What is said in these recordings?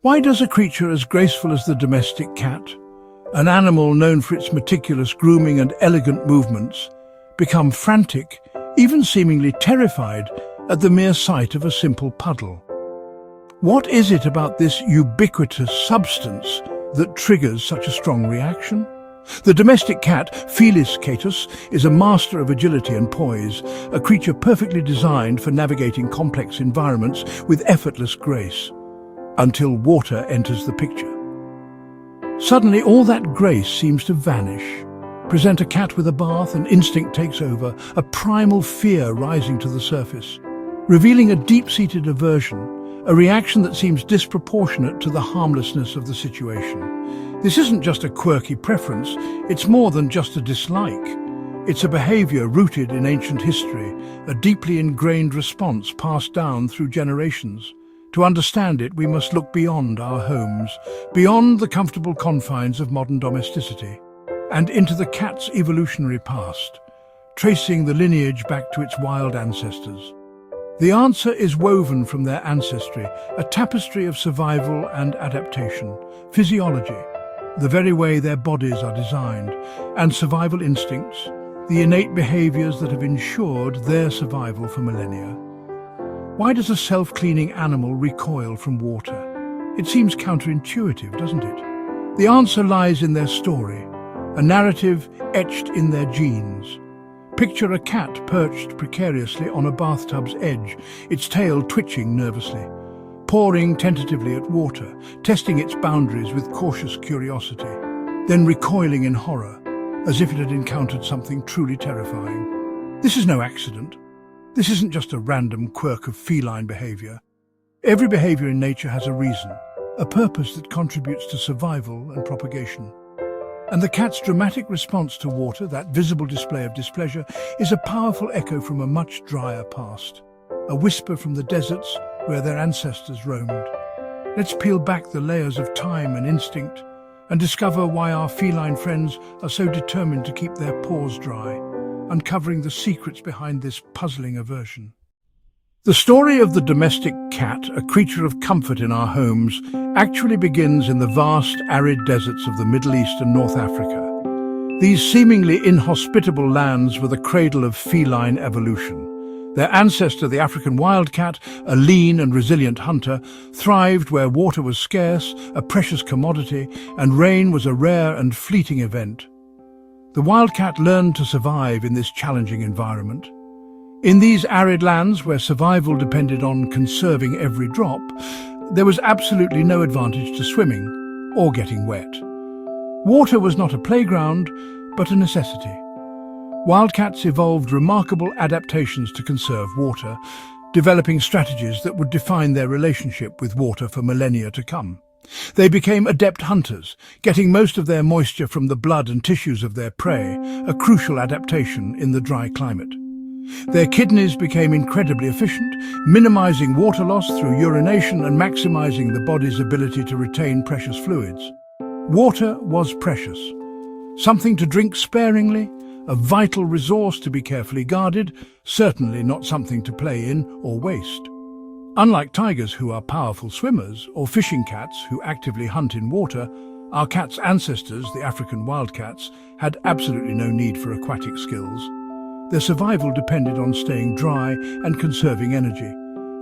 Why does a creature as graceful as the domestic cat, an animal known for its meticulous grooming and elegant movements, become frantic, even seemingly terrified, at the mere sight of a simple puddle? What is it about this ubiquitous substance that triggers such a strong reaction? The domestic cat, Felis catus, is a master of agility and poise, a creature perfectly designed for navigating complex environments with effortless grace. Until water enters the picture. Suddenly, all that grace seems to vanish. Present a cat with a bath and instinct takes over, a primal fear rising to the surface, revealing a deep-seated aversion, a reaction that seems disproportionate to the harmlessness of the situation. This isn't just a quirky preference, it's more than just a dislike. It's a behavior rooted in ancient history, a deeply ingrained response passed down through generations. To understand it, we must look beyond our homes, beyond the comfortable confines of modern domesticity, and into the cat's evolutionary past, tracing the lineage back to its wild ancestors. The answer is woven from their ancestry, a tapestry of survival and adaptation, physiology, the very way their bodies are designed, and survival instincts, the innate behaviors that have ensured their survival for millennia. Why does a self-cleaning animal recoil from water? It seems counterintuitive, doesn't it? The answer lies in their story, a narrative etched in their genes. Picture a cat perched precariously on a bathtub's edge, its tail twitching nervously, pawing tentatively at water, testing its boundaries with cautious curiosity, then recoiling in horror, as if it had encountered something truly terrifying. This is no accident. This isn't just a random quirk of feline behavior. Every behavior in nature has a reason, a purpose that contributes to survival and propagation. And the cat's dramatic response to water, that visible display of displeasure, is a powerful echo from a much drier past, a whisper from the deserts where their ancestors roamed. Let's peel back the layers of time and instinct and discover why our feline friends are so determined to keep their paws dry, uncovering the secrets behind this puzzling aversion. The story of the domestic cat, a creature of comfort in our homes, actually begins in the vast, arid deserts of the Middle East and North Africa. These seemingly inhospitable lands were the cradle of feline evolution. Their ancestor, the African wildcat, a lean and resilient hunter, thrived where water was scarce, a precious commodity, and rain was a rare and fleeting event. The wildcat learned to survive in this challenging environment. In these arid lands where survival depended on conserving every drop, there was absolutely no advantage to swimming or getting wet. Water was not a playground, but a necessity. Wildcats evolved remarkable adaptations to conserve water, developing strategies that would define their relationship with water for millennia to come. They became adept hunters, getting most of their moisture from the blood and tissues of their prey, a crucial adaptation in the dry climate. Their kidneys became incredibly efficient, minimizing water loss through urination and maximizing the body's ability to retain precious fluids. Water was precious, something to drink sparingly, a vital resource to be carefully guarded, certainly not something to play in or waste. Unlike tigers, who are powerful swimmers, or fishing cats who actively hunt in water, our cat's ancestors, the African wildcats, had absolutely no need for aquatic skills. Their survival depended on staying dry and conserving energy.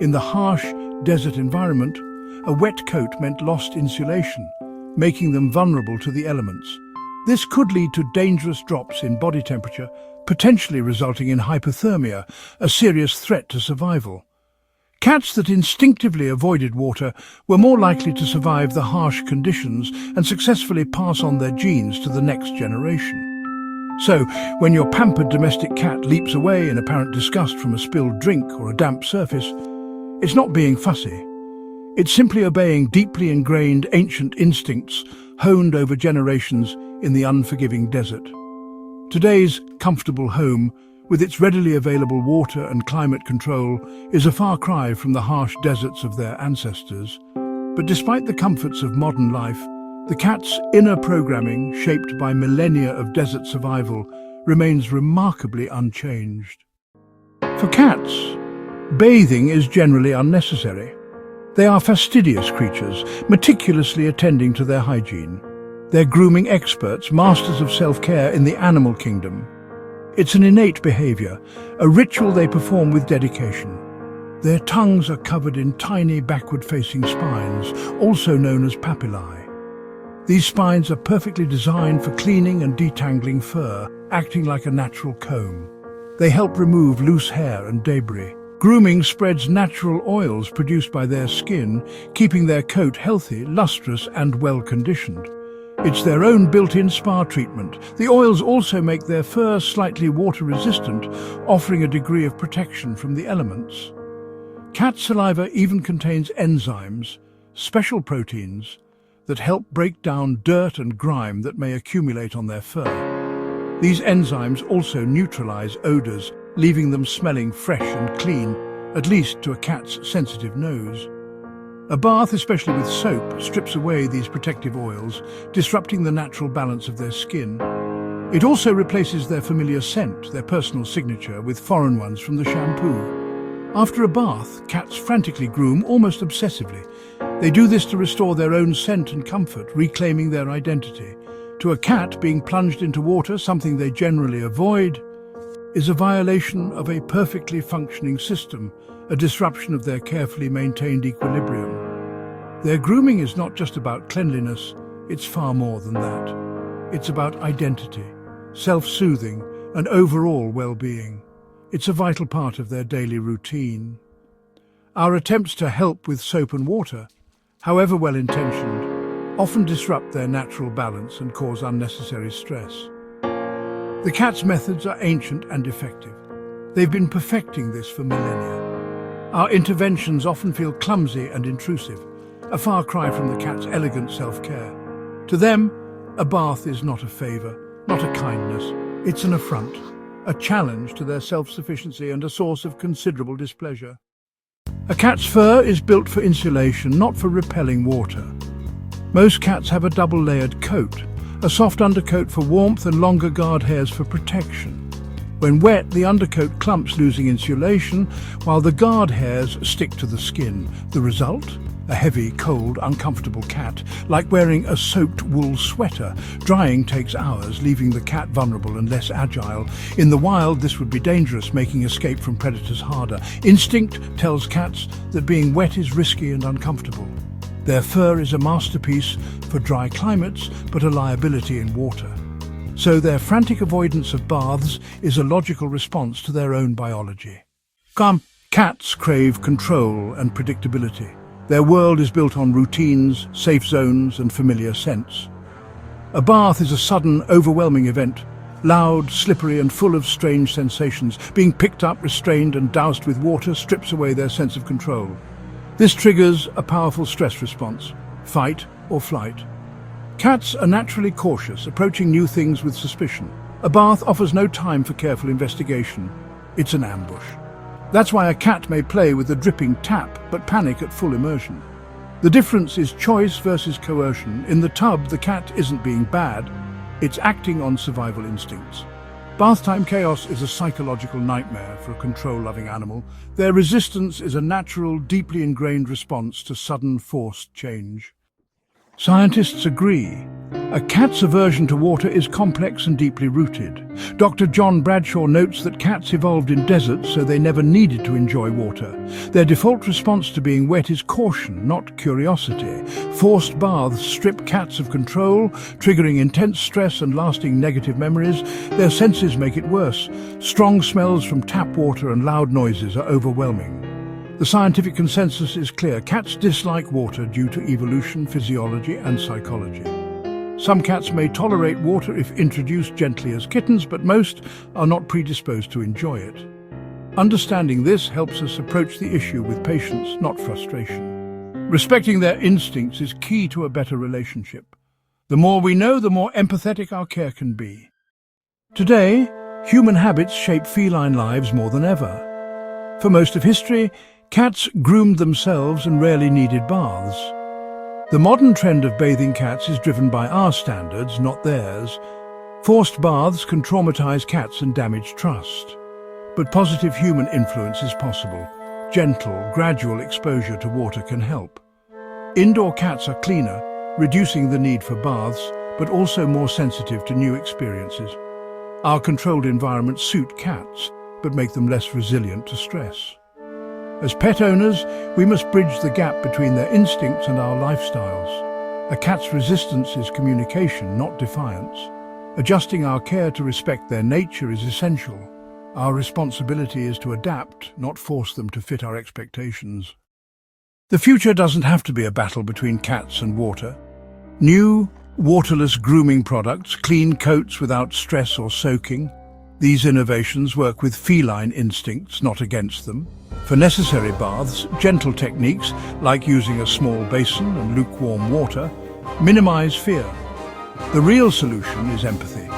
In the harsh desert environment, a wet coat meant lost insulation, making them vulnerable to the elements. This could lead to dangerous drops in body temperature, potentially resulting in hypothermia, a serious threat to survival. Cats that instinctively avoided water were more likely to survive the harsh conditions and successfully pass on their genes to the next generation. So, when your pampered domestic cat leaps away in apparent disgust from a spilled drink or a damp surface, it's not being fussy. It's simply obeying deeply ingrained ancient instincts honed over generations in the unforgiving desert. Today's comfortable home, with its readily available water and climate control, is a far cry from the harsh deserts of their ancestors. But despite the comforts of modern life, the cat's inner programming, shaped by millennia of desert survival, remains remarkably unchanged. For cats, bathing is generally unnecessary. They are fastidious creatures, meticulously attending to their hygiene. They're grooming experts, masters of self-care in the animal kingdom. It's an innate behavior, a ritual they perform with dedication. Their tongues are covered in tiny backward-facing spines, also known as papillae. These spines are perfectly designed for cleaning and detangling fur, acting like a natural comb. They help remove loose hair and debris. Grooming spreads natural oils produced by their skin, keeping their coat healthy, lustrous and well-conditioned. It's their own built-in spa treatment. The oils also make their fur slightly water-resistant, offering a degree of protection from the elements. Cat saliva even contains enzymes, special proteins, that help break down dirt and grime that may accumulate on their fur. These enzymes also neutralize odors, leaving them smelling fresh and clean, at least to a cat's sensitive nose. A bath, especially with soap, strips away these protective oils, disrupting the natural balance of their skin. It also replaces their familiar scent, their personal signature, with foreign ones from the shampoo. After a bath, cats frantically groom, almost obsessively. They do this to restore their own scent and comfort, reclaiming their identity. To a cat, being plunged into water, something they generally avoid, is a violation of a perfectly functioning system, a disruption of their carefully maintained equilibrium. Their grooming is not just about cleanliness, it's far more than that. It's about identity, self-soothing, and overall well-being. It's a vital part of their daily routine. Our attempts to help with soap and water, however well-intentioned, often disrupt their natural balance and cause unnecessary stress. The cat's methods are ancient and effective. They've been perfecting this for millennia. Our interventions often feel clumsy and intrusive, a far cry from the cat's elegant self-care. To them, a bath is not a favour, not a kindness. It's an affront, a challenge to their self-sufficiency and a source of considerable displeasure. A cat's fur is built for insulation, not for repelling water. Most cats have a double-layered coat, a soft undercoat for warmth and longer guard hairs for protection. When wet, the undercoat clumps, losing insulation, while the guard hairs stick to the skin. The result? A heavy, cold, uncomfortable cat, like wearing a soaked wool sweater. Drying takes hours, leaving the cat vulnerable and less agile. In the wild, this would be dangerous, making escape from predators harder. Instinct tells cats that being wet is risky and uncomfortable. Their fur is a masterpiece for dry climates, but a liability in water. So their frantic avoidance of baths is a logical response to their own biology. Cats crave control and predictability. Their world is built on routines, safe zones, and familiar scents. A bath is a sudden, overwhelming event, loud, slippery, and full of strange sensations. Being picked up, restrained, and doused with water strips away their sense of control. This triggers a powerful stress response, fight or flight. Cats are naturally cautious, approaching new things with suspicion. A bath offers no time for careful investigation. It's an ambush. That's why a cat may play with a dripping tap, but panic at full immersion. The difference is choice versus coercion. In the tub, the cat isn't being bad, it's acting on survival instincts. Bath time chaos is a psychological nightmare for a control-loving animal. Their resistance is a natural, deeply ingrained response to sudden, forced change. Scientists agree. A cat's aversion to water is complex and deeply rooted. Dr. John Bradshaw notes that cats evolved in deserts so they never needed to enjoy water. Their default response to being wet is caution, not curiosity. Forced baths strip cats of control, triggering intense stress and lasting negative memories. Their senses make it worse. Strong smells from tap water and loud noises are overwhelming. The scientific consensus is clear. Cats dislike water due to evolution, physiology, and psychology. Some cats may tolerate water if introduced gently as kittens, but most are not predisposed to enjoy it. Understanding this helps us approach the issue with patience, not frustration. Respecting their instincts is key to a better relationship. The more we know, the more empathetic our care can be. Today, human habits shape feline lives more than ever. For most of history, cats groomed themselves and rarely needed baths. The modern trend of bathing cats is driven by our standards, not theirs. Forced baths can traumatize cats and damage trust. But positive human influence is possible. gentle, gradual exposure to water can help. Indoor cats are cleaner, reducing the need for baths, but also more sensitive to new experiences. Our controlled environments suit cats, but make them less resilient to stress. As pet owners, we must bridge the gap between their instincts and our lifestyles. A cat's resistance is communication, not defiance. Adjusting our care to respect their nature is essential. Our responsibility is to adapt, not force them to fit our expectations. The future doesn't have to be a battle between cats and water. New, waterless grooming products, clean coats without stress or soaking. These innovations work with feline instincts, not against them. For necessary baths, gentle techniques, like using a small basin and lukewarm water, minimize fear. The real solution is empathy.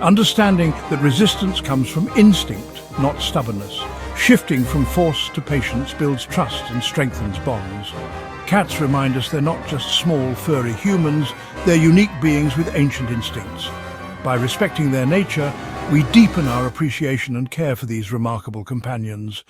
Understanding that resistance comes from instinct, not stubbornness. Shifting from force to patience builds trust and strengthens bonds. Cats remind us they're not just small, furry humans, they're unique beings with ancient instincts. By respecting their nature, we deepen our appreciation and care for these remarkable companions.